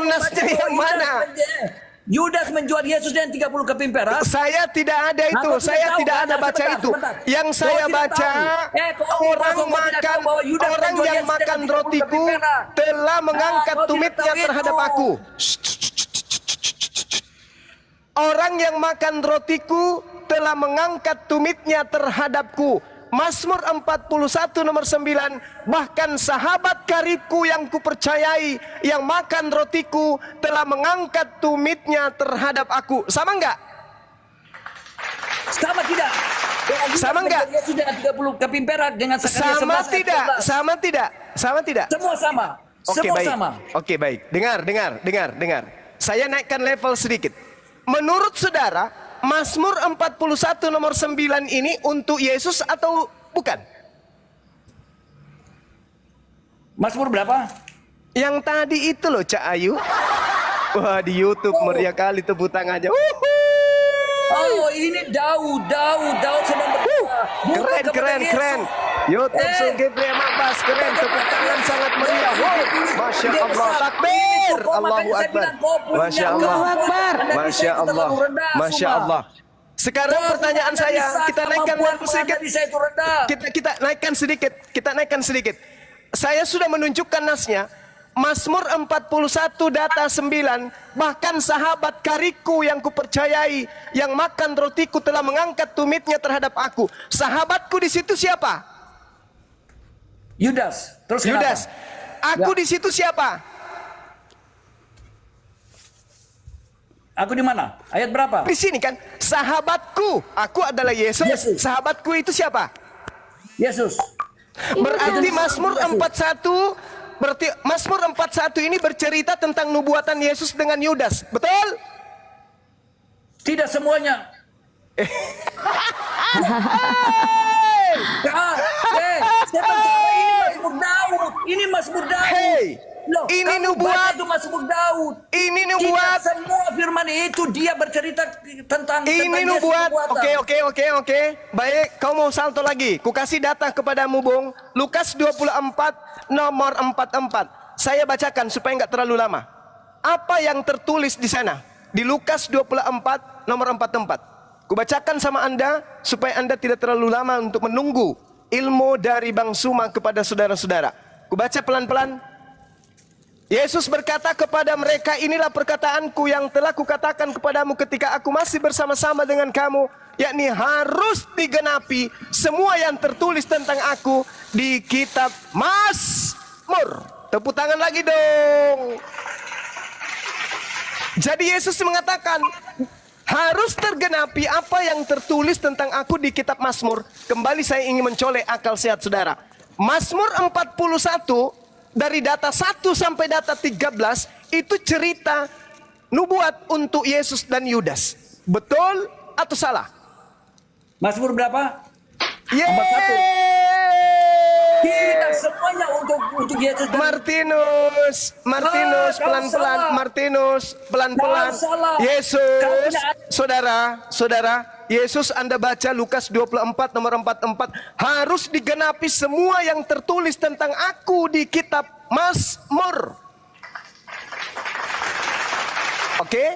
nasnya yang mana? Yudas menjual Yesus dengan 30 keping perak. Saya tidak ada itu. Nah, Saya tidak ada baca sebentar, itu. sebentar. Yang saya baca, orang yang makan rotiku telah mengangkat tumitnya terhadap aku. Orang yang makan rotiku telah mengangkat tumitnya terhadapku. Mazmur 41 nomor 9. Bahkan sahabat karibku yang kupercayai, yang makan rotiku, telah mengangkat tumitnya terhadap aku. Sama enggak? Sama tidak? Sama enggak? Yesus dengan 30 keping perak dengan Zakaria Sama 11 ayat tidak? 12. Sama tidak? Sama tidak? Semua sama. Oke, Semua baik. sama. Oke, baik. Dengar. Saya naikkan level sedikit. Menurut saudara, Mazmur 41 nomor 9 ini untuk Yesus atau bukan? Mazmur berapa? Yang tadi itu loh, Cak Ayu. Wah, di YouTube meriah kali tepuk tangannya. Oh, ini Daud sedang berdoa. Keren. YouTube Zulkifli Abbas, keren. Tepuk tangan sangat meriah. Wow, Masya Allah, takbir. Allahu Akbar. Masya Allah. Masya Allah. Masya Allah. Sekarang pertanyaan saya, kita naikkan sedikit. Kita naikkan sedikit. Saya sudah menunjukkan nasnya. Mazmur 41 data 9. Bahkan sahabat kariku yang kupercayai, yang makan rotiku telah mengangkat tumitnya terhadap aku. Sahabatku di situ siapa? Yudas. Terus Yudas. Aku di situ siapa? Aku di mana? Ayat berapa? Di sini kan, sahabatku. Aku adalah Yesus. Sahabatku itu siapa? Yesus. Berarti Mazmur 41, berarti Mazmur 41 ini bercerita tentang nubuatan Yesus dengan Yudas. Betul? Tidak semuanya. Ini Mazmur Daud. Hey, Loh, ini kamu nubuat. baca itu Mazmur Daud. Ini nubuat. Tidak semua firman itu dia bercerita tentang Ini Yesus nubuat. nubuatan. Oke. Baik, kau mau salto lagi. Kukasih data kepadamu, Bung. Lukas 24 nomor 44. Saya bacakan supaya nggak terlalu lama. Apa yang tertulis di sana? Di Lukas 24 nomor 44. Kubacakan sama Anda supaya Anda tidak terlalu lama untuk menunggu ilmu dari Bang Suma kepada saudara-saudara. Kubaca pelan-pelan. Yesus berkata kepada mereka, inilah perkataanku yang telah kukatakan kepadamu ketika aku masih bersama-sama dengan kamu, yakni harus digenapi semua yang tertulis tentang aku di kitab Mazmur. Tepuk tangan lagi dong. Jadi Yesus mengatakan harus tergenapi apa yang tertulis tentang aku di kitab Mazmur. Kembali saya ingin mencolek akal sehat saudara. Mazmur 41 dari data 1 sampai data 13 itu cerita nubuat untuk Yesus dan Yudas. Betul atau salah? Mazmur berapa? 41. Tidak semuanya untuk Yesus. Martinus, pelan-pelan. Martinus, pelan-pelan. Yesus, saudara, Yesus Anda baca Lukas 24 nomor 44. Harus digenapi semua yang tertulis tentang aku di kitab Mazmur. Oke.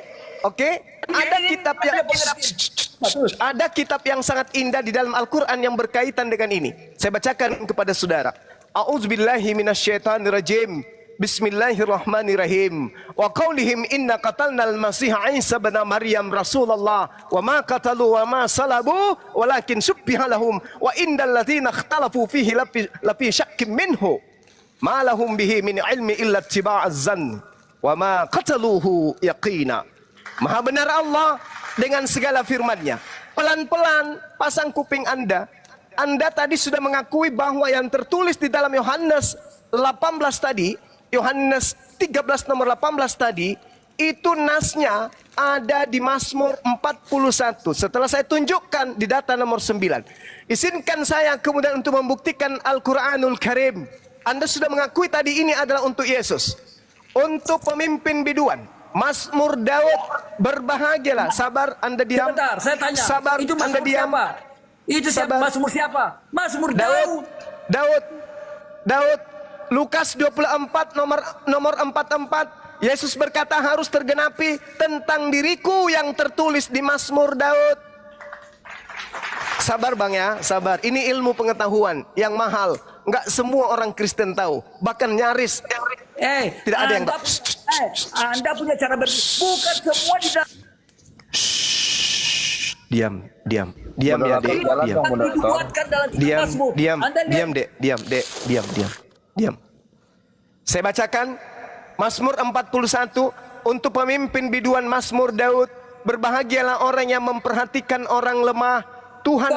Ada kitab yang sangat indah di dalam Al-Quran yang berkaitan dengan ini. Saya bacakan kepada saudara. A'udzubillahi minasyaitonirrajim. Bismillahirrahmanirrahim. Wa qaulihim inna qatalnal masiha Isa bin Maryam Rasulullah wa ma qatalu wa ma salabu walakin subbiha lahum wa innal ladzina ikhtalafu fihi lafi syakkim minhu ma lahum bihi min ilmi illa ittiba'az zann wa ma qataluhu yaqina. Maha benar Allah dengan segala firman-Nya. Pelan-pelan pasang kuping Anda. Anda tadi sudah mengakui bahwa yang tertulis di dalam Yohanes 18 tadi, Yohanes 13 nomor 18 tadi, itu nasnya ada di Mazmur 41. Setelah saya tunjukkan di data nomor 9. Izinkan saya kemudian untuk membuktikan Al-Quranul Karim. Anda sudah mengakui tadi ini adalah untuk Yesus. Untuk pemimpin biduan. Mazmur Daud, berbahagialah. Sabar, Anda diam. Sebentar, saya tanya. Sabar, itu Anda diam. siapa? Itu siapa? Mazmur siapa? Mazmur Daud. Lukas 24 nomor 44. Yesus berkata harus tergenapi tentang diriku yang tertulis di Mazmur Daud. Sabar bang ya, sabar. Ini ilmu pengetahuan yang mahal. Nggak semua orang Kristen tahu. Bahkan nyaris tidak ada yang tahu. Anda punya cara berpikir. Bukan semua di dalam. Diam ya dek, diam. Dibuatkan dalam kitab Mazmur. Diam. Saya bacakan Mazmur 41 untuk pemimpin biduan Mazmur Daud. Berbahagialah orang yang memperhatikan orang lemah. Tuhan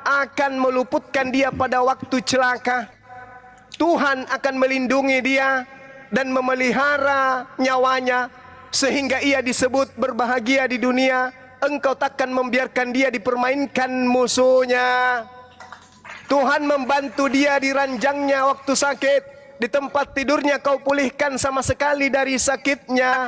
akan meluputkan dia pada waktu celaka. Tuhan akan melindungi dia dan memelihara nyawanya sehingga ia disebut berbahagia di dunia. Engkau takkan membiarkan dia dipermainkan musuhnya. Tuhan membantu dia di ranjangnya waktu sakit. Di tempat tidurnya kau pulihkan sama sekali dari sakitnya.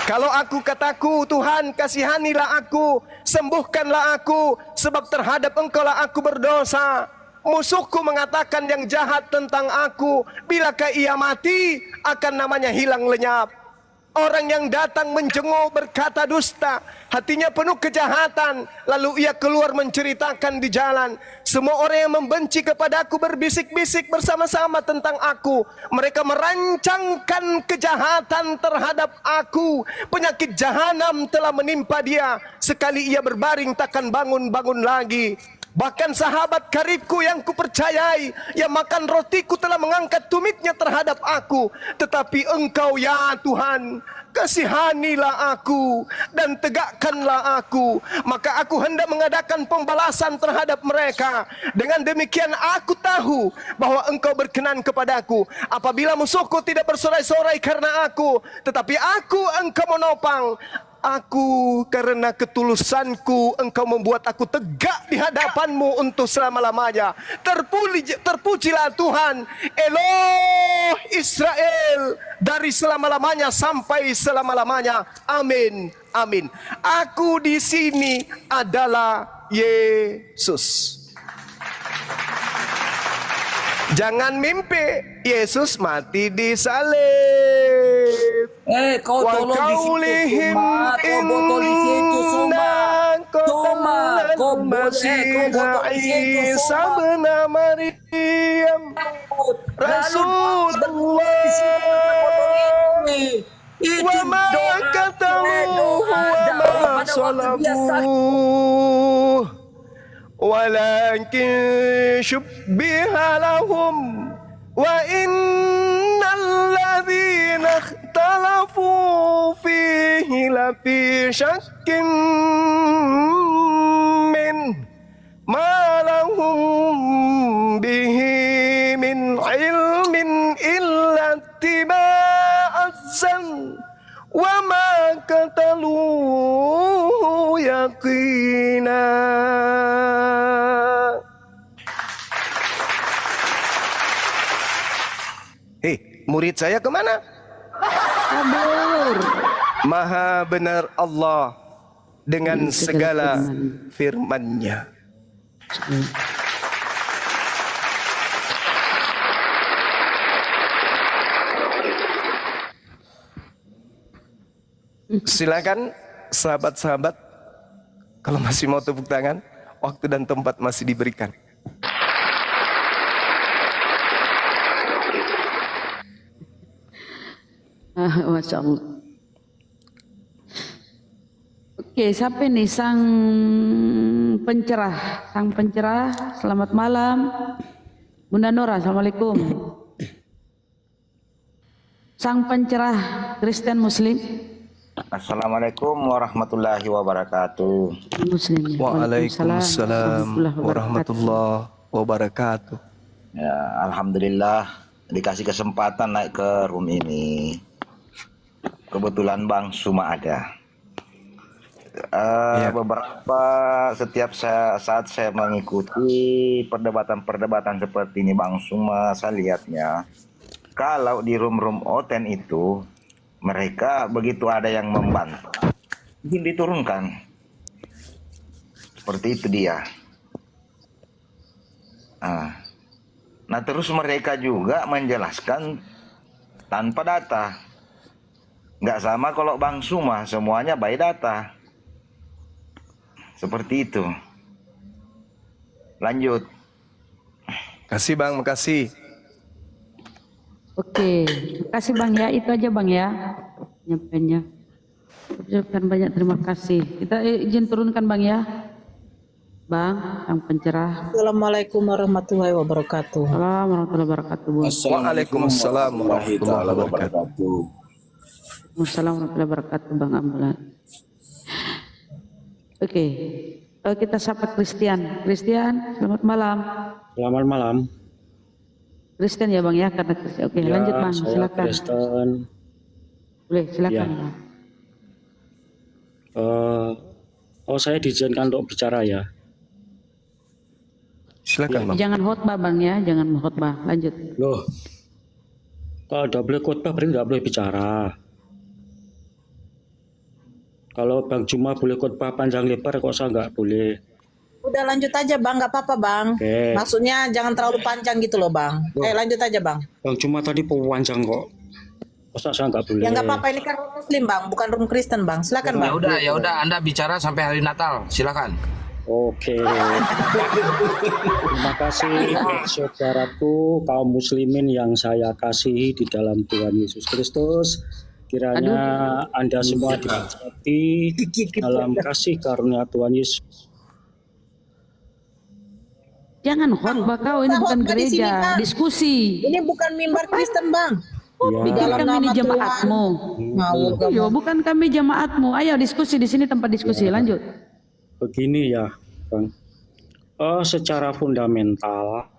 Kalau aku kataku, Tuhan kasihanilah aku, sembuhkanlah aku, sebab terhadap Engkaulah aku berdosa. Musuhku mengatakan yang jahat tentang aku, bilakah ia mati, akan namanya hilang lenyap. Orang yang datang menjenguk berkata dusta, hatinya penuh kejahatan, lalu ia keluar menceritakan di jalan. Semua orang yang membenci kepadaku berbisik-bisik bersama-sama tentang aku. Mereka merancangkan kejahatan terhadap aku. Penyakit jahanam telah menimpa dia. Sekali ia berbaring takkan bangun-bangun lagi. Bahkan sahabat karibku yang kupercayai, yang makan rotiku telah mengangkat tumitnya terhadap aku. Tetapi Engkau ya Tuhan, kasihanilah aku dan tegakkanlah aku. Maka aku hendak mengadakan pembalasan terhadap mereka. Dengan demikian aku tahu bahwa Engkau berkenan kepadaku. Apabila musuhku tidak bersorai-sorai karena aku, tetapi Engkau menopang. Aku karena ketulusanku Engkau membuat aku tegak di hadapanmu untuk selama-lamanya. Terpujilah Tuhan Eloh Israel dari selama-lamanya sampai selama-lamanya. Amin. Amin. Aku di sini adalah Yesus. Jangan mimpi Yesus mati di salib. Kau tolong di situ, kau botol di situ, kau botol di situ, Sabna Maryam Rasulullah wa ma kataluhu wa ma salabuh walakin syubbiha lahum wa innal ladzina ikhtalafu fihi lafi syakkin min ma lahum bihi min ilmin illa ittiba'az-zann wa ma qataluhu yaqina. Murid saya kemana? Kabur. Maha benar Allah dengan segala firman-Nya. Silakan sahabat-sahabat, kalau masih mau tepuk tangan, waktu dan tempat masih diberikan. Masya Allah. Oke, siapa nih sang pencerah? Sang pencerah, selamat malam. Bunda Nora, assalamualaikum. Sang pencerah Kristen Muslim. Assalamualaikum warahmatullahi wabarakatuh. Muslim. Waalaikumsalam warahmatullahi wabarakatuh. Ya, alhamdulillah dikasih kesempatan naik ke room ini. Kebetulan Bang Suma ada. Beberapa saat saya mengikuti perdebatan seperti ini Bang Suma, saya lihatnya kalau di room Oten itu mereka begitu ada yang membantu, mungkin diturunkan. Seperti itu dia. Nah terus mereka juga menjelaskan tanpa data. Nggak sama kalau Bang Suma, semuanya by data. Seperti itu. Lanjut. Kasih Bang, makasih. Oke, kasih Bang ya, itu aja Bang ya. Nyampainya. Ucapkan banyak terima kasih. Kita izin turunkan Bang ya. Bang, yang pencerah. Assalamualaikum warahmatullahi wabarakatuh. Assalamualaikum warahmatullahi wabarakatuh. Bu. Waalaikumsalam warahmatullahi wabarakatuh. Waalaikumsalam warahmatullahi wabarakatuh Bang Ambulan. Oke, kita sapa Christian. Christian, selamat malam. Selamat malam. Kristen ya Bang ya, karena Kristen. Oke, Ya, lanjut Bang, saya silakan. Kristen. Boleh, silakan Ya. Bang. Saya diizinkan untuk bicara ya. Silakan Bang. Jangan khotbah Bang ya, jangan khotbah. Lanjut. Loh, kalau udah boleh khotbah berarti nggak boleh bicara. Kalau Bang Juma boleh khotbah panjang lebar, kok saya nggak boleh? Udah lanjut aja Bang, nggak apa-apa Bang. Oke. Maksudnya jangan terlalu panjang gitu loh Bang. Lanjut aja Bang. Bang Juma tadi panjang kok. Masa saya nggak boleh? Ya nggak apa-apa, ini kan room Muslim Bang, bukan room Kristen Bang. Silakan Bang. Ya udah Anda bicara sampai hari Natal. Silakan. Oke. Terima kasih saudaraku kaum muslimin yang saya kasihi di dalam Tuhan Yesus Kristus. Kiranya Anda semua diberkati dalam kasih karunia Tuhan Yesus. Jangan khotbah kau, ini Kita bukan khotbah di sini, gereja, Bang. diskusi. Ini bukan mimbar Kristen Bang. Ya, Di dalam Kami ini nama jemaatmu. Ngawur kamu. Iya, bukan kami jemaatmu. Ayo diskusi di sini, tempat diskusi. Lanjut. begini ya, Bang. Secara fundamental,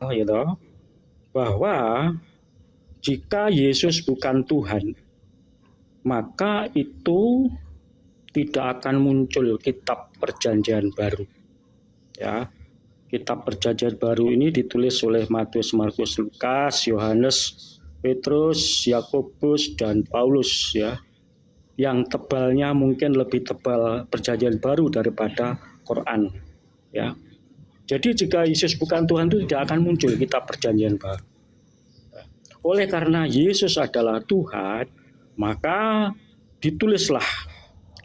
gitu, bahwa jika Yesus bukan Tuhan, maka itu tidak akan muncul kitab Perjanjian Baru. Ya, kitab Perjanjian Baru ini ditulis oleh Matius, Markus, Lukas, Yohanes, Petrus, Yakobus, dan Paulus, ya, yang tebalnya mungkin lebih tebal Perjanjian Baru daripada Quran, ya. Jadi jika Yesus bukan Tuhan itu tidak akan muncul kitab Perjanjian Baru. Oleh karena Yesus adalah Tuhan, maka ditulislah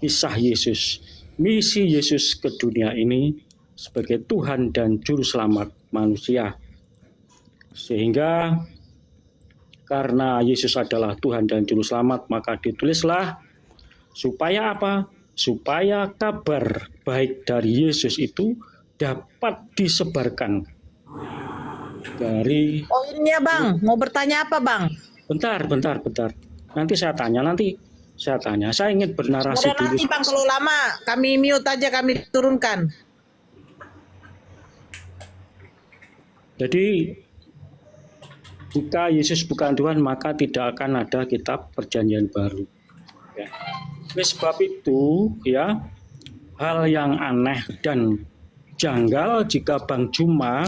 kisah Yesus, misi Yesus ke dunia ini sebagai Tuhan dan Juru Selamat manusia. Sehingga karena Yesus adalah Tuhan dan Juru Selamat, maka ditulislah supaya apa? Supaya kabar baik dari Yesus itu dapat disebarkan dari... Poinnya Bang, mau bertanya apa Bang? Bentar. Nanti saya tanya. Saya ingin bernarasi Udah dulu. nanti Bang, kalau lama kami mute aja, kami turunkan. Jadi jika Yesus bukan Tuhan, maka tidak akan ada kitab Perjanjian Baru. Ya. Oleh sebab itu, ya, hal yang aneh dan janggal jika Bang Juma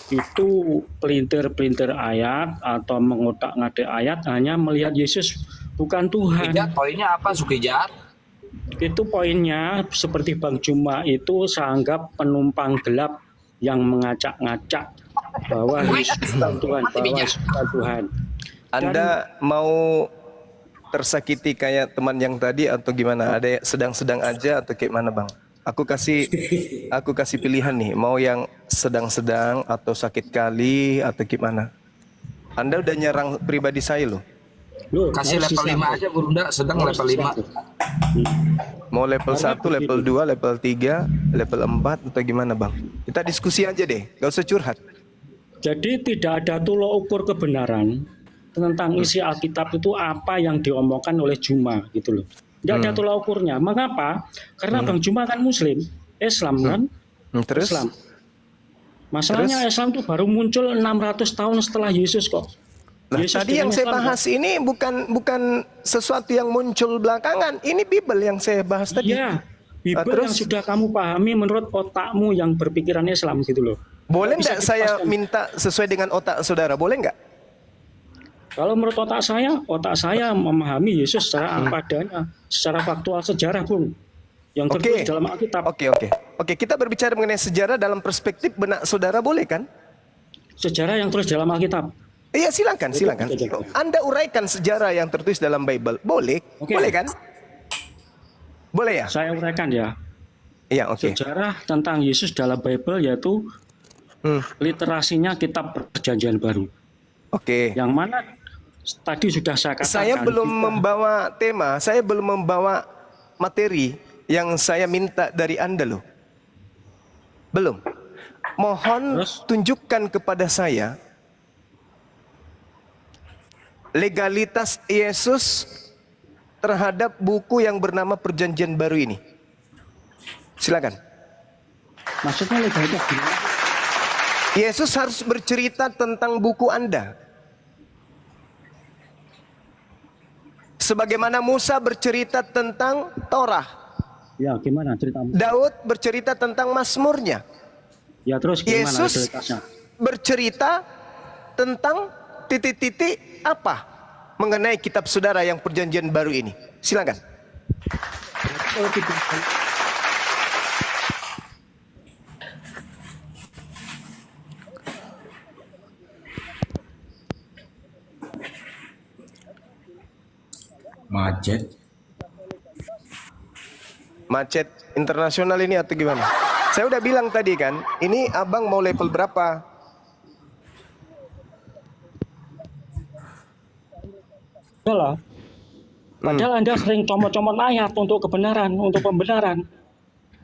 itu pelintir-pelintir ayat atau mengotak-ngatik ayat hanya melihat Yesus bukan Tuhan. Sukijat, poinnya apa Sukijat? Itu poinnya seperti Bang Juma itu saya anggap penumpang gelap yang mengacak-ngacak bahwa Yesus bukan Tuhan, bahwa Yesus bukan Tuhan. Anda mau tersakiti kayak teman yang tadi atau gimana? Ada yang sedang-sedang aja atau kayak mana Bang? Aku kasih pilihan nih, mau yang sedang-sedang atau sakit kali atau gimana? Anda udah nyerang pribadi saya loh. Loh, Kasih harus level 5 Islam. aja Burunda, sedang Harus level 5. Islam. Mau level 1, level 2, level 3, level 4 atau gimana Bang? Kita diskusi aja deh, gak usah curhat. Jadi tidak ada tolok ukur kebenaran tentang isi Alkitab itu apa yang diomongkan oleh Juma gitu loh. Tidak ada tolak ukurnya. Mengapa? Karena Bang Juma kan Muslim, Islam kan? Terus? Islam. Masalahnya Islam itu baru muncul 600 tahun setelah Yesus kok. Lah, Yesus tadi dengan yang saya Islam, bahas ini bukan sesuatu yang muncul belakangan. Ini Bible yang saya bahas tadi. Iya, Bible terus? yang sudah kamu pahami menurut otakmu yang berpikiran Islam gitu loh. Boleh Bisa nggak saya dipaskan. minta sesuai dengan otak saudara? Boleh nggak? Kalau menurut otak saya memahami Yesus secara apa adanya, secara faktual sejarah, Bung. Yang tertulis dalam Alkitab. Oke, kita berbicara mengenai sejarah dalam perspektif benak saudara, boleh kan? sejarah yang terus dalam Alkitab. Iya, silakan. Anda uraikan sejarah yang tertulis dalam Bible. Boleh? Oke. Boleh kan? Boleh ya? Saya uraikan ya. Iya, oke. Sejarah tentang Yesus dalam Bible yaitu literasinya kitab Perjanjian Baru. Oke. Yang mana tadi sudah saya katakan. Saya belum membawa tema, saya belum membawa materi yang saya minta dari Anda loh. Belum. Mohon tunjukkan kepada saya legalitas Yesus terhadap buku yang bernama Perjanjian Baru ini. Silakan. Maksudnya legalitas gimana? Yesus harus bercerita tentang buku Anda. Sebagaimana Musa bercerita tentang Torah. Ya, gimana ceritamu? Daud bercerita tentang Mazmurnya. Ya, terus gimana Yesus legalitasnya? bercerita tentang titik-titik apa mengenai kitab saudara yang Perjanjian Baru ini. Silakan. Macet internasional ini atau gimana? Saya udah bilang tadi kan, ini abang mau level berapa? Padahal, padahal Anda sering comot-comot ayat untuk kebenaran, untuk pembenaran.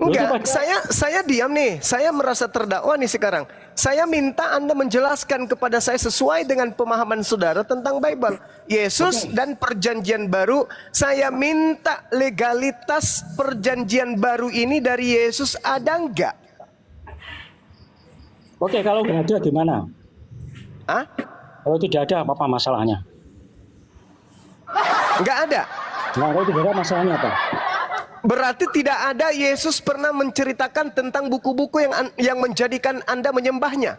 Enggak, saya diam nih. Saya merasa terdakwa nih sekarang. Saya minta Anda menjelaskan kepada saya sesuai dengan pemahaman saudara tentang Bible. Yesus dan Perjanjian Baru. Saya minta legalitas Perjanjian Baru ini dari Yesus ada enggak? Oke, kalau nggak ada gimana? Hah? Kalau tidak ada apa masalahnya? Enggak ada. Nah, kalau tidak ada masalahnya apa? Berarti tidak ada Yesus pernah menceritakan tentang buku-buku yang menjadikan Anda menyembahnya.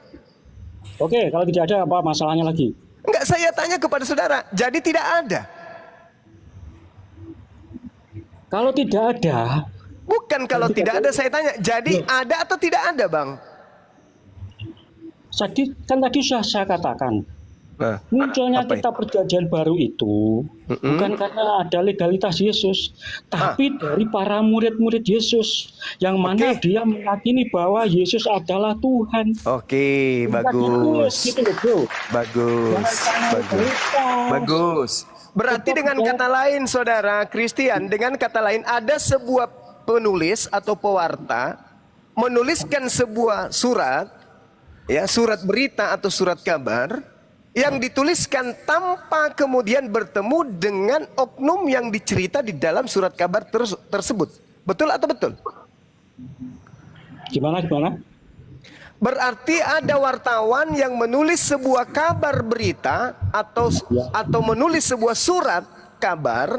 Oke, kalau tidak ada apa masalahnya lagi? Enggak, saya tanya kepada saudara. Jadi tidak ada. Kalau tidak ada, Bukan kalau tidak ada, saya tanya. Jadi ada atau tidak ada, Bang? tadi sudah saya katakan, Nah, munculnya apa kitab Perjanjian Baru itu bukan karena ada legalitas Yesus, tapi dari para murid-murid Yesus yang mana dia meyakini bahwa Yesus adalah Tuhan. Oke, bagus. Gitu loh, bro. Bagus. Berarti dengan kata lain, saudara Christian, dengan kata lain ada sebuah penulis atau pewarta menuliskan sebuah surat, ya, surat berita atau surat kabar yang dituliskan tanpa kemudian bertemu dengan oknum yang dicerita di dalam surat kabar tersebut. Betul atau betul? Gimana? Berarti ada wartawan yang menulis sebuah kabar berita atau menulis sebuah surat kabar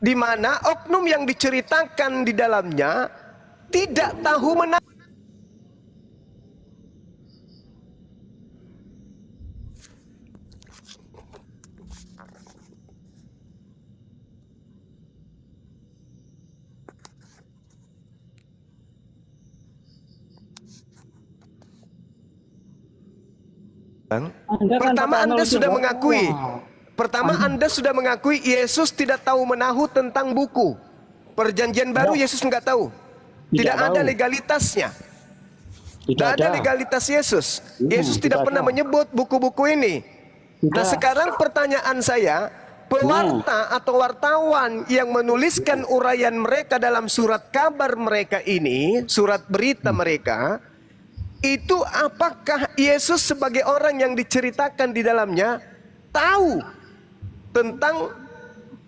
di mana oknum yang diceritakan di dalamnya tidak tahu menahu. Pertama Anda sudah mengakui Yesus tidak tahu menahu tentang buku Perjanjian Baru. Yesus nggak tahu. Tidak ada legalitasnya. Tidak ada legalitas Yesus. Yesus tidak pernah menyebut buku-buku ini. Nah, sekarang pertanyaan saya, pewarta atau wartawan yang menuliskan uraian mereka dalam surat kabar mereka ini, surat berita mereka, itu apakah Yesus sebagai orang yang diceritakan di dalamnya tahu tentang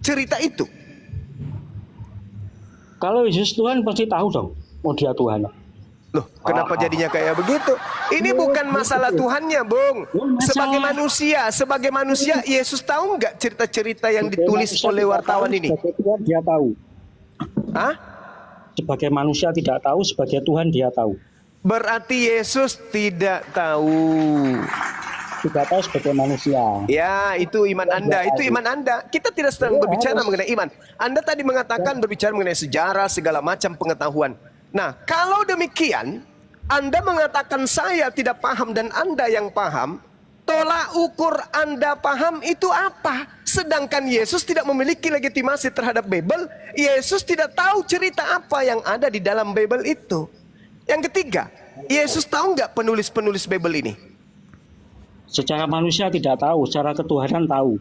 cerita itu? Kalau Yesus Tuhan pasti tahu dong, oh dia Tuhan. Loh, kenapa jadinya kayak begitu? Ini bukan masalah Tuhannya, Bung. Sebagai manusia, Yesus tahu nggak cerita-cerita yang ditulis oleh wartawan ini? Sebagai Tuhan dia tahu. Hah? Sebagai manusia tidak tahu, sebagai Tuhan dia tahu. Berarti Yesus tidak tahu. Tidak tahu sebagai manusia. Ya, itu iman Anda. Itu iman Anda. Kita tidak sedang berbicara mengenai iman. Anda tadi mengatakan berbicara mengenai sejarah, segala macam pengetahuan. Nah, kalau demikian, Anda mengatakan saya tidak paham dan Anda yang paham, tolak ukur Anda paham itu apa? Sedangkan Yesus tidak memiliki legitimasi terhadap Bible. Yesus tidak tahu cerita apa yang ada di dalam Bible itu. Yang ketiga, Yesus tahu nggak penulis-penulis Bible ini? Secara manusia tidak tahu, secara ketuhanan tahu.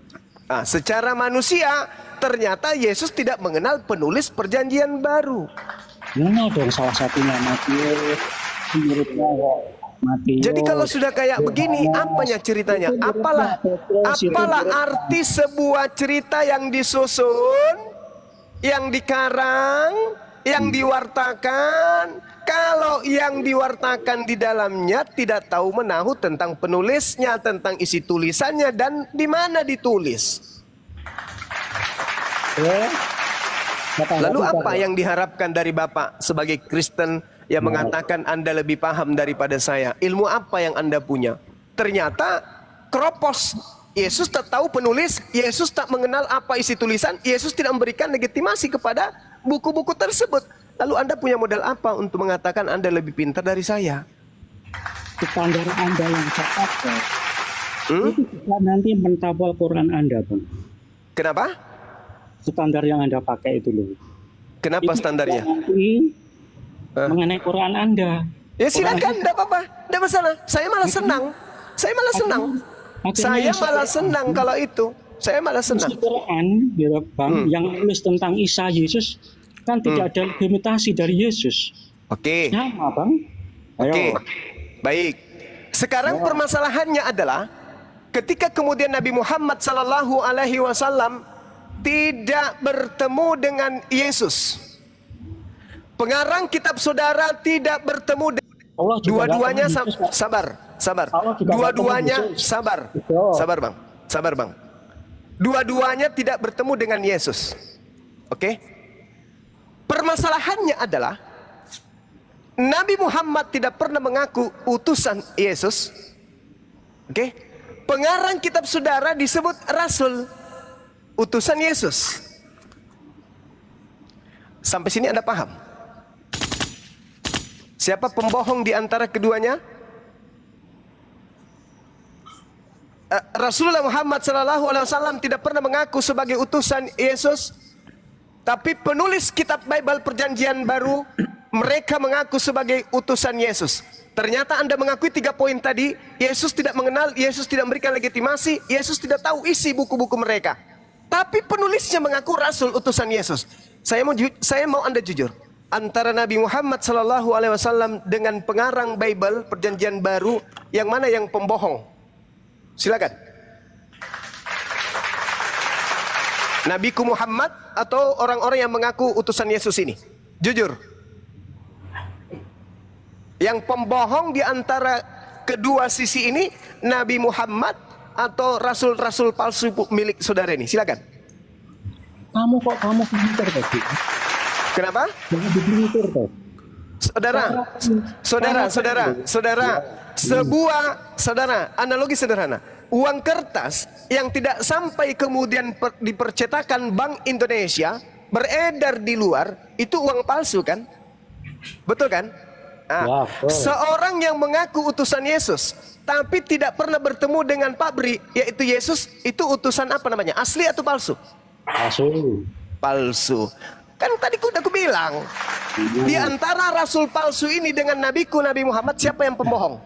Nah, secara manusia, ternyata Yesus tidak mengenal penulis perjanjian baru. Mana dong salah satunya Matius, muridnya Matius. Jadi kalau sudah kayak begini, apanya ceritanya? Apalah arti sebuah cerita yang disusun, yang dikarang, yang diwartakan, kalau yang diwartakan di dalamnya tidak tahu menahu tentang penulisnya, tentang isi tulisannya, dan di mana ditulis. Lalu apa yang diharapkan dari Bapak sebagai Kristen yang mengatakan Anda lebih paham daripada saya? Ilmu apa yang Anda punya? Ternyata keropos. Yesus tak tahu penulis, Yesus tak mengenal apa isi tulisan, Yesus tidak memberikan legitimasi kepada buku-buku tersebut. Lalu Anda punya modal apa untuk mengatakan Anda lebih pintar dari saya? Standar Anda yang saya pakai itu juga nanti mentabal Quran Anda, Bang. Kenapa? Standar yang Anda pakai itu loh. Kenapa Itu standarnya? nanti mengenai Quran Anda. Ya silakan, tidak apa-apa, tidak masalah. Saya malah senang. Saya malah senang. Saya malah senang kalau itu. Saya malah senang. Quran, ya Bang, yang nulis tentang Isa Yesus kan tidak ada legitimasi dari Yesus. Oke. Sama, Bang. Ayo. Oke. Baik. Sekarang permasalahannya adalah ketika kemudian Nabi Muhammad sallallahu alaihi wasallam tidak bertemu dengan Yesus. Pengarang kitab saudara tidak bertemu dengan Allah juga dua-duanya nggak tahu Yesus, Pak. sabar. Allah juga Dua-duanya nggak tahu Yesus. sabar. Betul. Sabar, Bang. Dua-duanya tidak bertemu dengan Yesus. Oke? Permasalahannya adalah Nabi Muhammad tidak pernah mengaku utusan Yesus. Oke? Pengarang kitab saudara disebut rasul, utusan Yesus. Sampai sini Anda paham? Siapa pembohong di antara keduanya? Rasulullah Muhammad SAW tidak pernah mengaku sebagai utusan Yesus, tapi penulis kitab Bible Perjanjian Baru mereka mengaku sebagai utusan Yesus. Ternyata Anda mengakui 3 poin tadi. Yesus tidak mengenal, Yesus tidak memberikan legitimasi, Yesus tidak tahu isi buku-buku mereka. Tapi penulisnya mengaku rasul utusan Yesus. Saya mau Anda jujur. Antara Nabi Muhammad SAW dengan pengarang Bible Perjanjian Baru, yang mana yang pembohong? Silakan. Nabiku Muhammad atau orang-orang yang mengaku utusan Yesus ini? Jujur. Yang pembohong di antara kedua sisi ini, Nabi Muhammad atau rasul-rasul palsu milik saudara ini? Silakan. Kamu pintar tadi. Kenapa? Jangan dipintar toh. Saudara, analogi sederhana. Uang kertas yang tidak sampai kemudian dipercetakan Bank Indonesia beredar di luar, itu uang palsu kan? Betul kan? Nah, seorang yang mengaku utusan Yesus tapi tidak pernah bertemu dengan pabrik, yaitu Yesus, itu utusan apa namanya? Asli atau palsu? Palsu. Kan tadi udah aku bilang, di antara rasul palsu ini dengan nabiku Nabi Muhammad, siapa yang pembohong?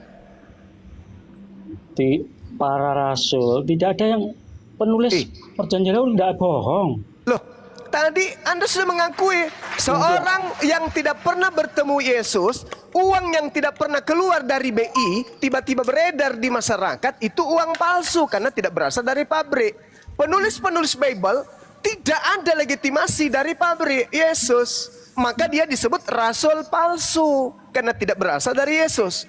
Para rasul, tidak ada yang penulis perjanjian baru tidak bohong. Loh, tadi Anda sudah mengakui seorang yang tidak pernah bertemu Yesus, uang yang tidak pernah keluar dari BI, tiba-tiba beredar di masyarakat, itu uang palsu karena tidak berasal dari pabrik. Penulis-penulis Bible tidak ada legitimasi dari pabrik Yesus, maka dia disebut rasul palsu karena tidak berasal dari Yesus.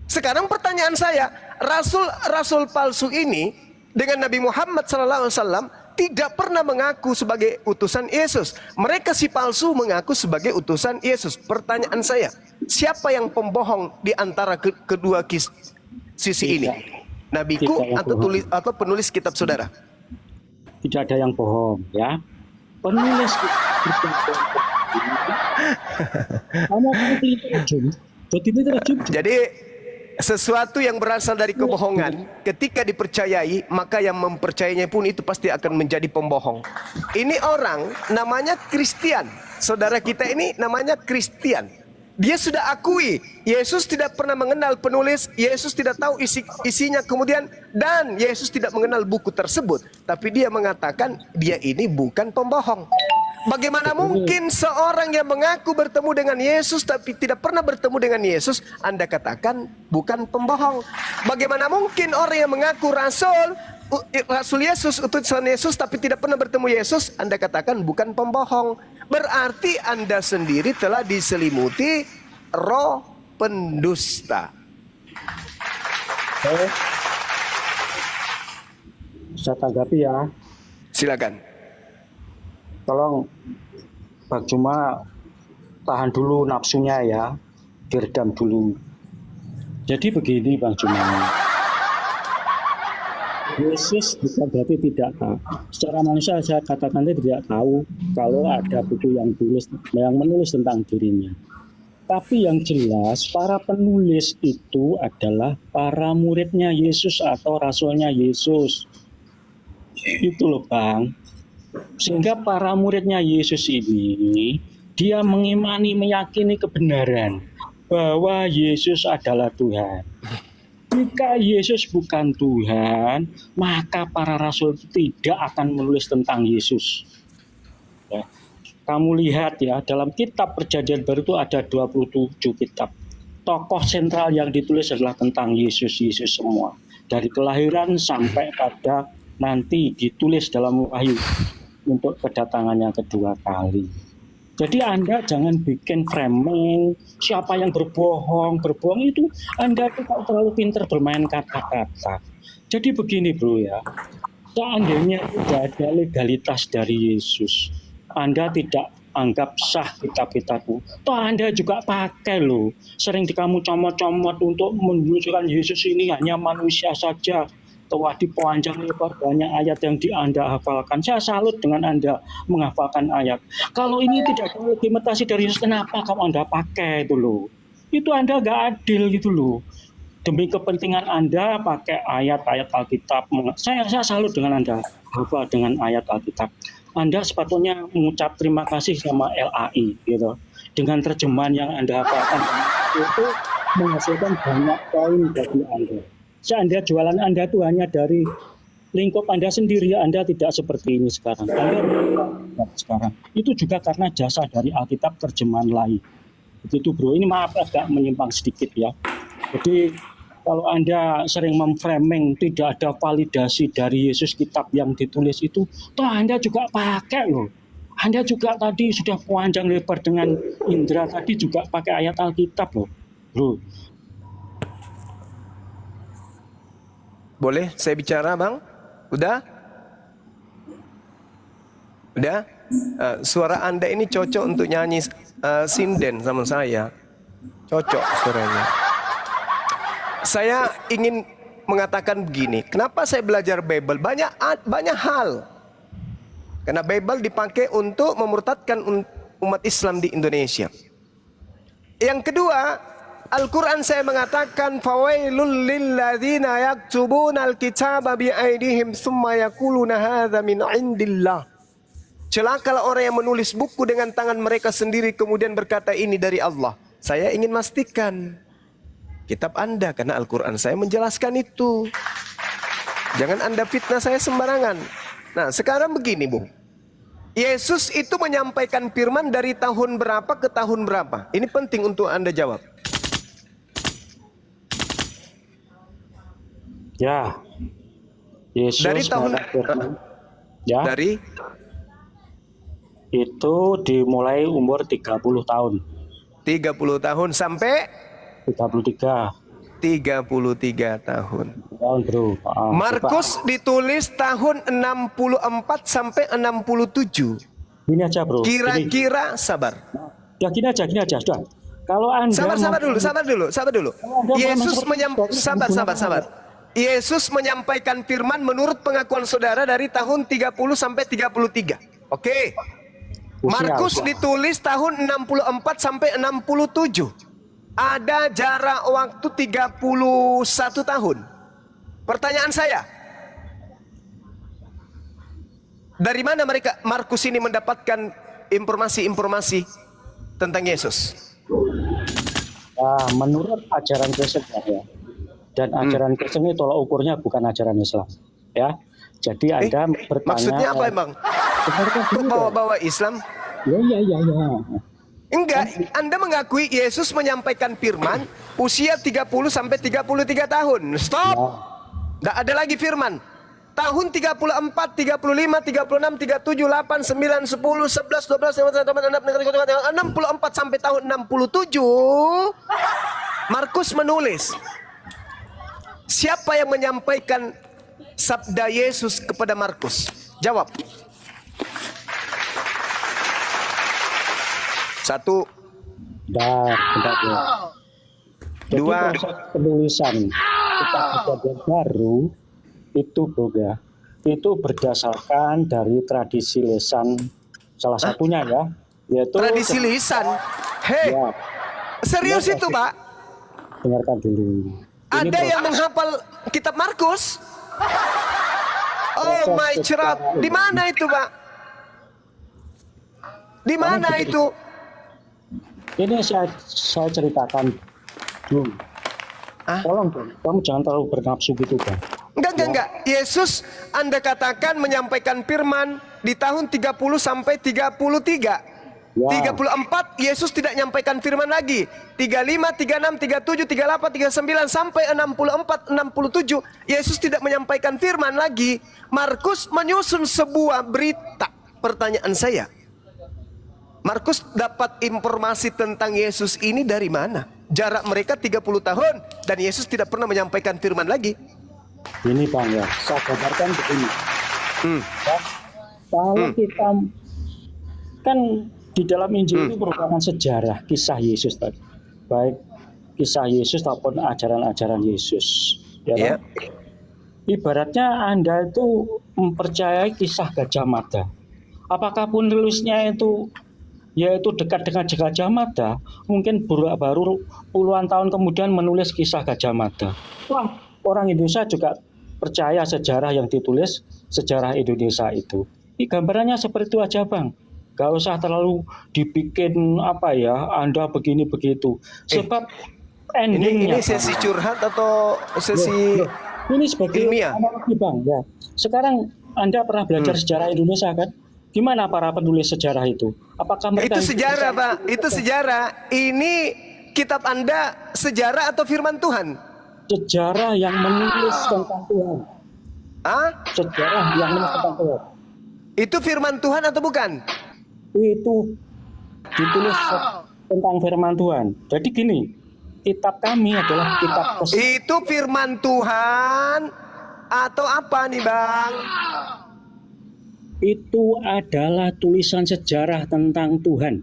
Sekarang pertanyaan saya, rasul palsu ini dengan Nabi Muhammad SAW tidak pernah mengaku sebagai utusan Yesus. Mereka si palsu mengaku sebagai utusan Yesus. Pertanyaan saya, siapa yang pembohong di antara kedua sisi ini? Nabiku atau penulis kitab saudara? Tidak ada yang bohong, ya. Penulis kamu pintar, Jun. Jadi ini tidak cukup. Jadi sesuatu yang berasal dari kebohongan ketika dipercayai, maka yang mempercayainya pun itu pasti akan menjadi pembohong. Ini orang namanya Kristen. Saudara kita ini namanya Kristen. Dia sudah akui Yesus tidak pernah mengenal penulis, Yesus tidak tahu isinya, kemudian dan Yesus tidak mengenal buku tersebut. Tapi dia mengatakan dia ini bukan pembohong. Bagaimana mungkin seorang yang mengaku bertemu dengan Yesus tapi tidak pernah bertemu dengan Yesus, Anda katakan bukan pembohong? Bagaimana mungkin orang yang mengaku Rasul Yesus, utusan Yesus tapi tidak pernah bertemu Yesus, Anda katakan bukan pembohong? Berarti Anda sendiri telah diselimuti roh pendusta. Saya tanggapi ya. Silakan. Tolong Bang Juma tahan dulu nafsunya ya, diredam dulu. Jadi begini Bang Juma, Yesus bukan berarti tidak tahu. Secara manusia saya katakan dia tidak tahu kalau ada buku yang menulis tentang dirinya. Tapi yang jelas para penulis itu adalah para muridnya Yesus atau rasulnya Yesus. Itu loh Bang. Sehingga para muridnya Yesus ini, dia meyakini kebenaran bahwa Yesus adalah Tuhan. Jika Yesus bukan Tuhan, maka para rasul tidak akan menulis tentang Yesus. Ya. Kamu lihat ya, dalam kitab Perjanjian Baru itu ada 27 kitab. Tokoh sentral yang ditulis adalah tentang Yesus semua. Dari kelahiran sampai pada nanti ditulis dalam Wahyu untuk kedatangan yang kedua kali. Jadi Anda jangan bikin framing siapa yang berbohong itu Anda itu terlalu pintar bermain kata-kata. Jadi begini bro ya, seandainya tidak ada legalitas dari Yesus, Anda tidak anggap sah kitab-kitab itu, toh Anda juga pakai loh. Sering kamu comot-comot untuk menunjukkan Yesus ini hanya manusia saja. Telah dipanjang lebar banyak ayat yang Anda hafalkan. Saya salut dengan Anda menghafalkan ayat. Kalau ini tidak ada legitimasi dari Yesus, kenapa kamu Anda pakai itu loh? Itu Anda nggak adil gitu loh. Demi kepentingan Anda pakai ayat-ayat Alkitab. Saya salut dengan Anda hafal dengan ayat Alkitab. Anda sepatutnya mengucap terima kasih sama LAI gitu. Dengan terjemahan yang Anda hafalkan itu menghasilkan banyak poin bagi Anda. Seandainya jualan Anda itu hanya dari lingkup Anda sendiri, Anda tidak seperti ini sekarang. Sekarang itu juga karena jasa dari Alkitab terjemahan lain. Begitu bro, ini maaf agak menyimpang sedikit ya. Jadi kalau Anda sering memframing tidak ada validasi dari Yesus kitab yang ditulis itu, toh Anda juga pakai loh. Anda juga tadi sudah panjang lebar dengan Indra tadi juga pakai ayat Alkitab loh, bro. Boleh saya bicara bang? Udah? Udah? Suara Anda ini cocok untuk nyanyi sinden sama saya. Cocok suaranya. Saya ingin mengatakan begini. Kenapa saya belajar Bible? Banyak hal. Karena Bible dipakai untuk memurtadkan umat Islam di Indonesia. Yang kedua, Al-Quran saya mengatakan fawailul lilladzina yaktubuna al-kitaba bi'aidihim thumma yaquluna hadza min indillah. Celakalah orang yang menulis buku dengan tangan mereka sendiri kemudian berkata ini dari Allah. Saya ingin pastikan kitab Anda karena Al-Quran saya menjelaskan itu. Jangan Anda fitnah saya sembarangan. Nah, sekarang begini, Bung. Yesus itu menyampaikan firman dari tahun berapa ke tahun berapa? Ini penting untuk Anda jawab. Ya, Yesus dari tahun ya, dari itu dimulai umur 30 tahun. 30 tahun sampai 33 tahun. Bro. Markus ditulis tahun 64 sampai 67. Gini aja, Bro. Kira-kira sabar. Ya gini aja, sudah. Kalau Anda sabar dulu. Yesus sabar. Yesus menyampaikan firman menurut pengakuan saudara dari tahun 30 sampai 33. Oke. Markus ditulis tahun 64 sampai 67. ada jarak waktu 31 tahun. Pertanyaan saya, dari mana Markus ini mendapatkan informasi-informasi tentang Yesus? Nah, menurut ajaran Kristen ya, dan ajaran Kristen itu tolak ukurnya bukan ajaran Islam, ya. Jadi Anda bertanya. Maksudnya apa emang? Kok bawa-bawa Islam? Ya. Enggak, Anda mengakui Yesus menyampaikan firman usia 30 sampai 33 tahun. Stop. Enggak ada lagi firman. Tahun 34, 35, 36, 37, 8, 9, 10, 11, 12, 64 sampai tahun 67 Markus menulis. Siapa yang menyampaikan sabda Yesus kepada Markus? Jawab. 1. Bentar. Jadi 2. proses penulisan kitab Kejadian Baru itu Boga, itu berdasarkan dari tradisi lisan salah satunya ya, yaitu Tradisi lisan. Hei, ya, serius ya, itu, Pak? dengarkan dulu. Ini Ada yang menghafal kitab Markus? Oh my cerap. Di mana itu, Pak? Di mana itu? Ini saya ceritakan dulu. Tolong dong, kamu jangan terlalu bernafsu gitu kan. Enggak. Yesus Anda katakan menyampaikan firman di tahun 30 sampai 33. Ya. 34 Yesus tidak menyampaikan firman lagi. 35, 36, 37, 38, 39 sampai 64, 67 Yesus tidak menyampaikan firman lagi. Markus menyusun sebuah berita. Pertanyaan saya, Markus dapat informasi tentang Yesus ini dari mana? Jarak mereka 30 tahun dan Yesus tidak pernah menyampaikan firman lagi. Ini Bang ya, saya gambarkan begini. Ya, kalau kita kan di dalam Injil itu merupakan sejarah kisah Yesus tadi, baik kisah Yesus maupun ajaran-ajaran Yesus. Ya, Ya. Ibaratnya Anda itu mempercayai kisah Gajah Mada. Apakah penulisnya itu yaitu dekat dengan Gajah Mada, mungkin baru puluhan tahun kemudian menulis kisah Gajah Mada. Wah, orang Indonesia juga percaya sejarah yang ditulis sejarah Indonesia itu. Ini gambarannya seperti itu aja Bang. Gak usah terlalu dibikin apa ya, Anda begini begitu. Sebab endingnya. Ini sesi curhat atau sesi ini sebagai ilmiah? analogi Bang ya. Sekarang Anda pernah belajar sejarah Indonesia kan? Gimana para penulis sejarah itu? Apakah mereka Itu sejarah, Pak. Itu sejarah. Ini kitab Anda sejarah atau firman Tuhan? sejarah yang menulis tentang Tuhan? Sejarah yang menulis tentang Tuhan. Itu firman Tuhan atau bukan? Itu ditulis tentang firman Tuhan. Jadi gini, kitab kami adalah kitab Itu firman Tuhan atau apa nih, Bang? Itu adalah tulisan sejarah tentang Tuhan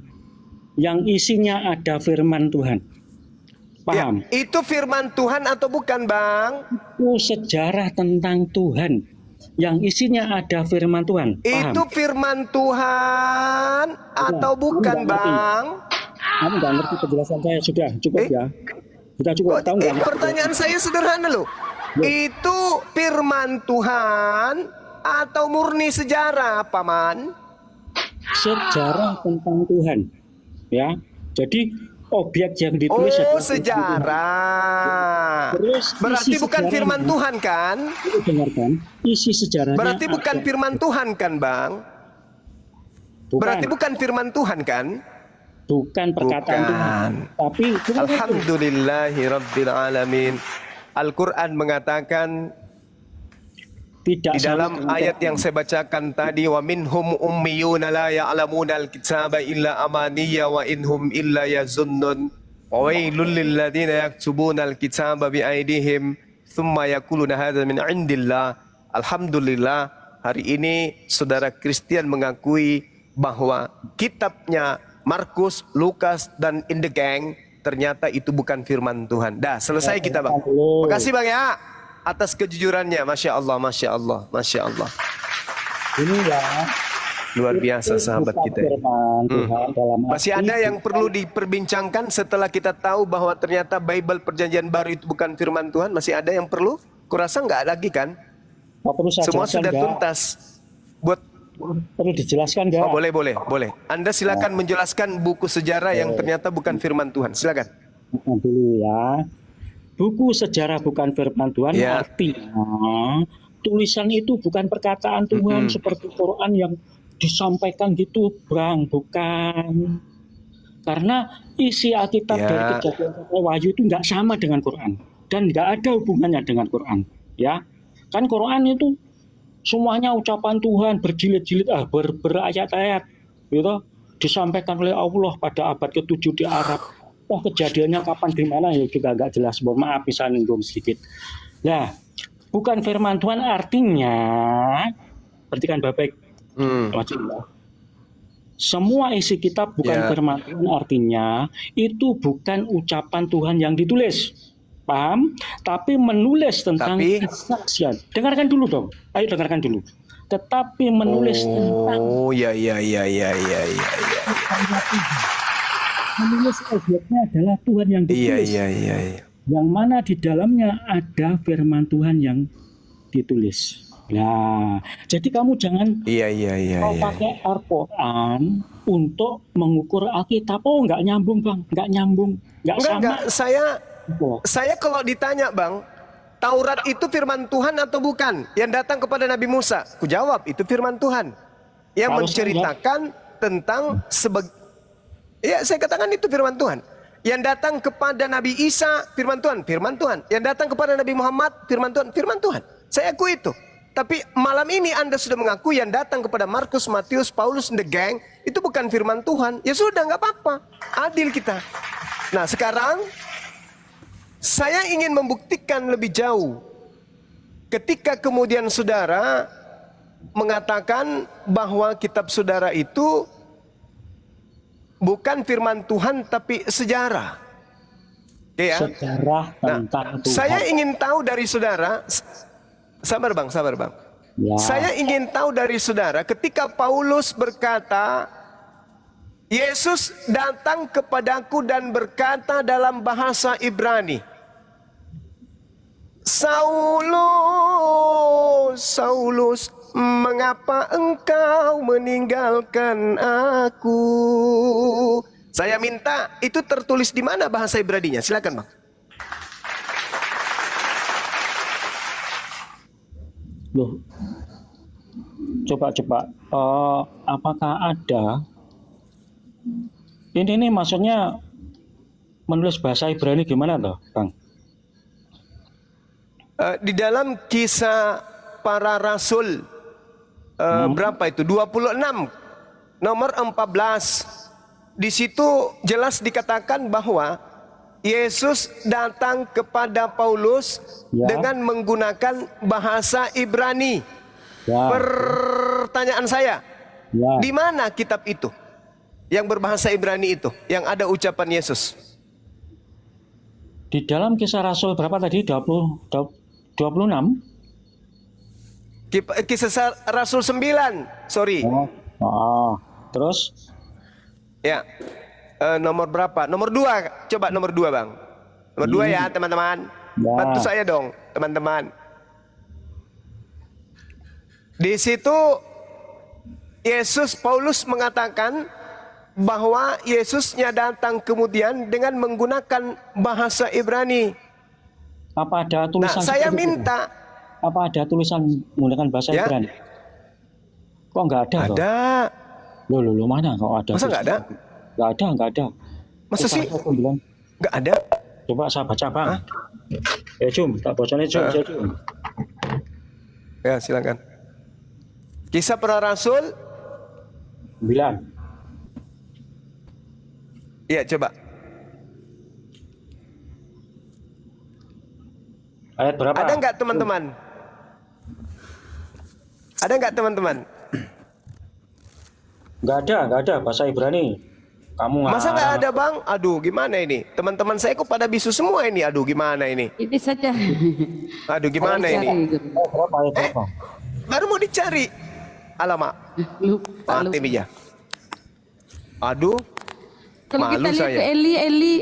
yang isinya ada firman Tuhan. Paham? Ya, itu firman Tuhan atau bukan, Bang? Itu sejarah tentang Tuhan yang isinya ada firman Tuhan. Paham? Itu firman Tuhan atau bukan, Bang? Kamu nggak ngerti penjelasan saya. Sudah cukup ya. Sudah cukup. Tahu nggak? Pertanyaan saya sederhana loh. Itu firman Tuhan atau murni sejarah, Paman? Sejarah tentang Tuhan, ya. Jadi objek yang ditulis adalah sejarah. Terus berarti bukan firman Tuhan kan? Dengarkan, isi sejarahnya. Berarti bukan firman Tuhan kan, Bang? Bukan. Berarti bukan firman Tuhan kan? Bukan perkataan Tuhan. Tapi Alhamdulillahirabbil alamin. Al-Qur'an mengatakan tidak di dalam ayat yang saya bacakan tadi, wa minhum ummiyuna la ya'lamunal kitaba illa amaniya wa inhum illa yazunnun wa wailul lil ladzina yaktubunal kitaba bi aydihim thumma yaquluna hadza min indillah. Alhamdulillah, hari ini saudara Kristen mengakui bahwa kitabnya Markus, Lukas dan in the gang ternyata itu bukan firman Tuhan. Dah, selesai kita, Bang. Makasih, Bang ya, atas kejujurannya. Masya Allah, Masya Allah, Masya Allah. Ini ya, Luar biasa sahabat bukan kita. firman Tuhan dalam Masih arti ada yang perlu diperbincangkan setelah kita tahu bahwa ternyata Bible Perjanjian Baru itu bukan firman Tuhan? Masih ada yang perlu? Kurasa nggak lagi kan? perlu saya Semua jelaskan sudah nggak? tuntas. Buat Perlu dijelaskan nggak? oh, boleh. Anda silakan menjelaskan buku sejarah yang ternyata bukan firman Tuhan. Silakan. Bukan dulu ya. Buku sejarah bukan firman Tuhan Ya. artinya tulisan itu bukan perkataan Tuhan seperti Quran yang disampaikan gitu, Bang, bukan. Karena isi Alkitab Ya. dari Kejadian sampai Wahyu itu nggak sama dengan Quran dan nggak ada hubungannya dengan Quran, ya. Kan Quran itu semuanya ucapan Tuhan berjilid-jilid, berayat-ayat, gitu, disampaikan oleh Allah pada abad ke-7 di Arab. Oh, kejadiannya kapan di mana ya juga nggak jelas. Mohon maaf bisa ninggung sedikit. Nah, bukan firman Tuhan artinya, perhatikan baik-baik. Wajib, ya. Semua isi kitab bukan Ya. firman Tuhan artinya itu bukan ucapan Tuhan yang ditulis. Paham? Tapi menulis tentang kesaksian. Dengarkan dulu dong. Ayo dengarkan dulu. Tetapi menulis tentang Oh, ya. menulis objeknya adalah Tuhan yang ditulis. Iya. Yang mana di dalamnya ada firman Tuhan yang ditulis. Nah, jadi kamu jangan Iya. kau pakai Al-Quran untuk mengukur Alkitab. Oh, nggak nyambung, Bang. Nggak nyambung. Nggak sama. Enggak. Saya kalau ditanya, Bang, Taurat itu firman Tuhan atau bukan? Yang datang kepada Nabi Musa. Ku jawab, itu firman Tuhan. Yang Kalau menceritakan tentang ya, saya katakan itu firman Tuhan. Yang datang kepada Nabi Isa, firman Tuhan, firman Tuhan. Yang datang kepada Nabi Muhammad, firman Tuhan, firman Tuhan. Saya akui itu. Tapi malam ini Anda sudah mengaku yang datang kepada Markus, Matius, Paulus, the gang, itu bukan firman Tuhan. Ya sudah, nggak apa-apa. Adil kita. Nah, sekarang saya ingin membuktikan lebih jauh. Ketika kemudian saudara mengatakan bahwa kitab saudara itu bukan firman Tuhan tapi sejarah. Oke ya? Sejarah tentang Tuhan. Saya ingin tahu dari saudara, sabar bang. Ya. Saya ingin tahu dari saudara ketika Paulus berkata, Yesus datang kepadaku dan berkata dalam bahasa Ibrani, Saulus, Saulus, mengapa engkau meninggalkan aku? Saya minta itu tertulis di mana bahasa Ibraninya? Silakan, Bang. Loh, coba. Apakah ada? Ini nih maksudnya menulis bahasa Ibrani gimana toh, Bang? Di dalam kisah para rasul berapa itu? 26 nomor 14. Di situ jelas dikatakan bahwa Yesus datang kepada Paulus dengan menggunakan bahasa Ibrani. Ya. Pertanyaan saya, Ya. di mana kitab itu yang berbahasa Ibrani itu, yang ada ucapan Yesus? Di dalam kisah Rasul berapa tadi? 26? Kisah Rasul 9, sorry. Terus? Ya, nomor berapa? Nomor 2, coba nomor 2 bang. Nomor 2 ya teman-teman. Ya. Bantu saya dong teman-teman. Di situ Paulus mengatakan bahwa Yesusnya datang kemudian dengan menggunakan bahasa Ibrani. Apa ada tulisan? Nah, saya seperti itu? minta. Apa ada tulisan menggunakan bahasa Ya. Ibrani? Kok nggak ada? Kok? Ada. Loh, mana kok ada? Masa nggak ada? Nggak ada. Masa sih? Kisah Rasul 9. Nggak ada. Coba saya baca, Bang. Jum, tak bocornya Jum. Ya, silakan. Kisah para Rasul 9. Iya, coba. Ayat berapa? Ada nggak teman-teman? Ada nggak teman-teman? Nggak ada bahasa Ibrani. Kamu Masa nggak ada bang? Aduh, gimana ini? Teman-teman saya kok pada bisu semua ini. Aduh, gimana ini? Ini saja. Aduh, gimana ini? Berapa ayat berapa? Baru mau dicari. Alamak. Lupa. Mati meja. Aduh. Kalau kita Malu lihat saya. ke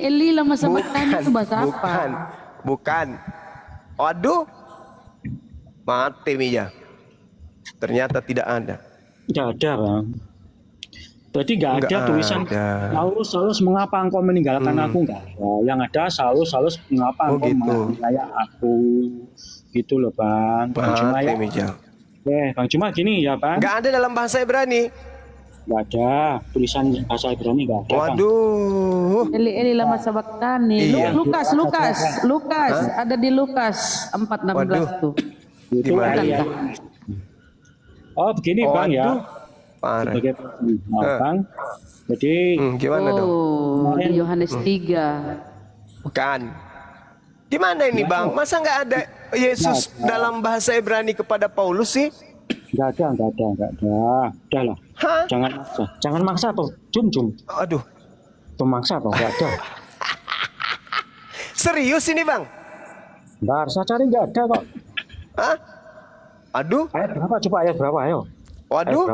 Eli lama sabatan itu bahasa apa? Bukan. Aduh. Mati meja. Ternyata tidak ada. Nggak ada, Bang. Jadi nggak ada Nggak tulisan ada. Saulus mengapa engkau meninggalkan aku, nggak ada. Yang ada Saulus mengapa Oh, engkau gitu. menganiaya aku, gitu loh Bang. Bang Cuma Mati ya. meja. Bang Cuma gini ya Bang. Nggak ada dalam bahasa Ibrani. Nggak ada tulisan bahasa Ibrani, nggak ada Bang. Waduh. Eli lama sabatan nih. Iya. Lukas ada di Lukas 4:16 tuh. Itu Gimana? ada ya. Oh begini Bang ya. Waduh. Parah. Sebagai Bang. Jadi Gimana dong? Oh, di Yohanes 3. Bukan. Di mana ini Bang? Masa nggak ada Yesus dalam bahasa Ibrani kepada Paulus sih? nggak ada. Udah lah. Hah? Jangan maksa tuh. Jum. Aduh. Pemaksa tuh nggak ada. Serius ini Bang? Bentar, saya cari nggak ada kok. Hah? Aduh. Ayat berapa? Coba ayat berapa? Ayo. Waduh.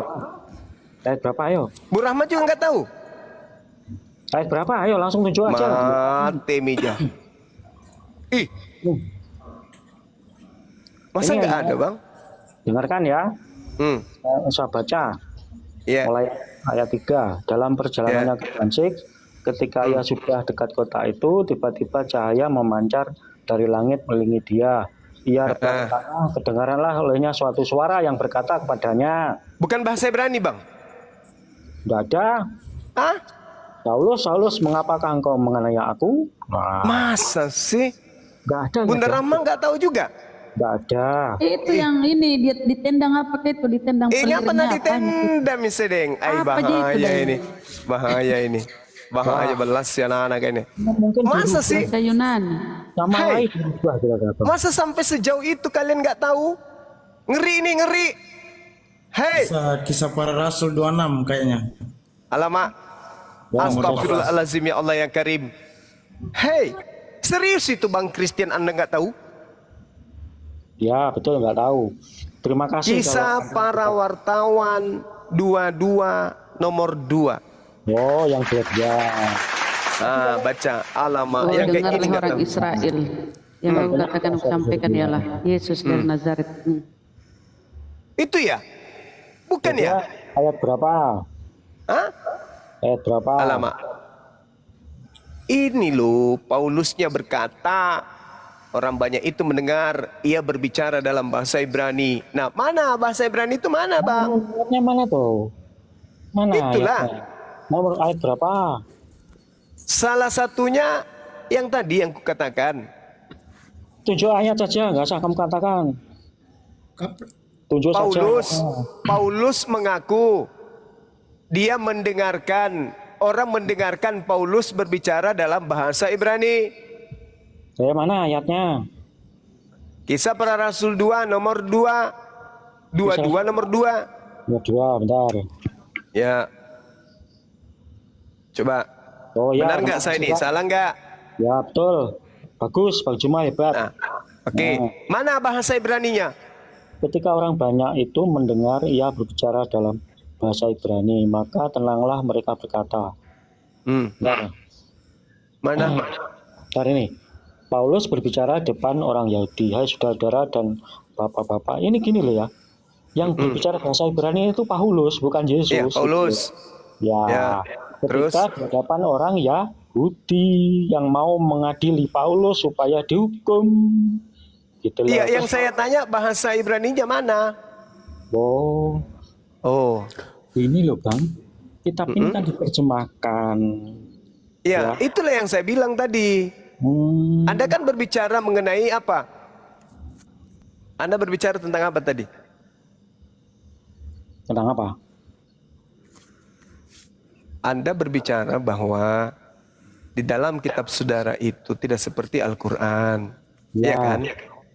Ayat berapa? Ayo. Bu Rahmat juga nggak tahu. Ayat berapa? Ayo langsung tunjuk aja. Mati meja. Ih. Masa Ini nggak yang- ada Bang? Dengarkan ya. Hmm. Saya baca. Iya. Mulai ayat 3. Dalam perjalanannya ke Damaskus, ketika ia sudah dekat kota itu, tiba-tiba cahaya memancar dari langit melilingi dia. Ia berkata, kedengaranlah olehnya suatu suara yang berkata kepadanya, Bukan bahasa Ibrani Bang? "Tidak ada. Hah? Saulus, mengapakah engkau menganiaya aku?" Nah, Masa sih? nggak ada. Bunda Rahma nggak tahu juga? Nggak ada. Itu yang ini dia ditendang apa itu? Ditendang Nggak pernah pelirnya apa? ditendam sedeng. Ay, Apa aja itu, bahaya Deng? ini. Bahaya ini. Bahaya belas ya anak-anak ini. Mungkin Masa sih? Bahasa Yunani. nama Hai. lain berubah kira-kira. Masa sampai sejauh itu kalian nggak tahu? Ngeri ini, ngeri. Hei, Kisah para Rasul 26 kayaknya. alamak. Astagfirullahaladzim ya Allah yang karim. Hei, serius itu Bang Christian Anda nggak tahu? Ya betul, nggak tahu. Terima kasih. Kisah para wartawan 22 nomor 2. Oh, yang dia. Baca alamak Oh, yang kayak dengar gini oleh nggak orang tahu. Israel. Yang aku katakan aku sampaikan ialah Yesus dari Nazaret. Itu ya? Bukan ya? Ayat berapa? Hah? Ayat berapa? Alamak. Ini loh, Paulusnya berkata, orang banyak itu mendengar, ia berbicara dalam bahasa Ibrani. Nah, mana bahasa Ibrani itu mana, Bang? Ayatnya mana tuh? Mana? Itulah. Ayatnya? Nomor ayat berapa? Salah satunya yang tadi yang kukatakan. Tunjuk ayat saja, nggak usah kamu katakan. Tunjuk saja. Paulus mengaku dia mendengarkan, orang mendengarkan Paulus berbicara dalam bahasa Ibrani. Saya mana ayatnya? Kisah para Rasul 2 nomor 2. 22 nomor 2. Ya, dua, bentar. Ya. Coba. Oh ya. Benar nggak saya ini? Salah nggak? Ya betul. Bagus, Bang Juma hebat. Nah, oke. Mana bahasa Ibraninya? Ketika orang banyak itu mendengar ia berbicara dalam bahasa Ibrani, maka tenanglah mereka berkata. Bentar. Mana? Bentar ini. Paulus berbicara depan orang Yahudi. Hai saudara-saudara dan bapak-bapak. Ini gini loh ya. Yang berbicara bahasa Ibrani itu Paulus, bukan Yesus. Ya, Paulus. Ya. Ya. Terus? Ketika di hadapan orang Yahudi yang mau mengadili Paulus supaya dihukum. Gitu loh. Iya, yang saya tanya bahasa Ibraninya mana? Oh, Oh. ini loh Bang. Kitab ini kan diterjemahkan. Ya, itulah yang saya bilang tadi. Anda kan berbicara mengenai apa? Anda berbicara tentang apa tadi? Tentang apa? Anda berbicara bahwa di dalam kitab saudara itu tidak seperti Al-Quran. Ya. Ya kan?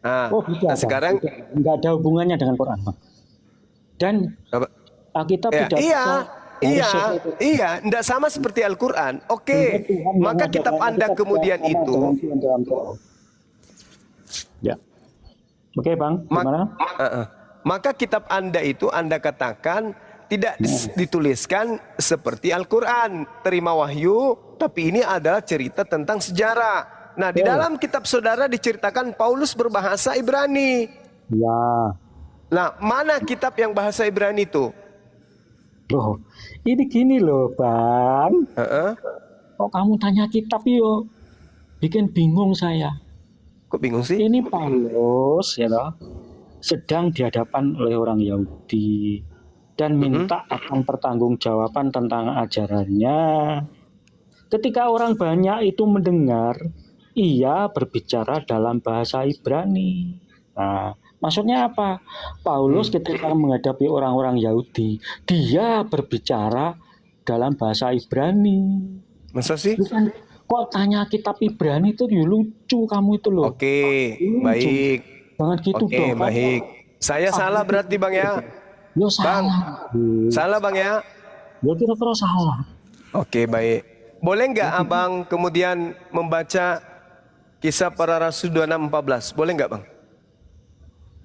Nah, Oh, tidak. nah sekarang Enggak ada hubungannya dengan Quran, Bang. Dan apa? Alkitab Ya, tidak bisa iya, tidak sama seperti Al-Quran. Oke, maka kitab Anda kemudian itu, Ya. Oke, Bang, gimana? maka kitab Anda itu Anda katakan tidak dituliskan seperti Al-Quran, terima wahyu, tapi ini adalah cerita tentang sejarah. Nah, di dalam kitab saudara diceritakan Paulus berbahasa Ibrani. Ya. Nah, mana kitab yang bahasa Ibrani itu? Loh, ini gini loh, Bang. Kok kamu tanya kitab yo? Bikin bingung saya. Kok bingung sih? Ini Paulus ya toh, sedang dihadapan oleh orang Yahudi dan minta akan pertanggungjawaban tentang ajarannya. Ketika orang banyak itu mendengar, ia berbicara dalam bahasa Ibrani. Nah, maksudnya apa? Paulus ketika menghadapi orang-orang Yahudi, dia berbicara dalam bahasa Ibrani. Masa sih? Bukan kok tanya kitab Ibrani itu ya lucu kamu itu loh. Oke, baik. Jangan gitu Oke, dong. baik. Saya salah berarti Bang ya? Yo Bang, salah. salah Bang ya? Ya kira-kira salah. Oke, baik. Boleh nggak Abang kemudian membaca Kisah Para Rasul 26:14? Boleh nggak Bang?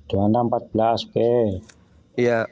26:14, oke. Iya.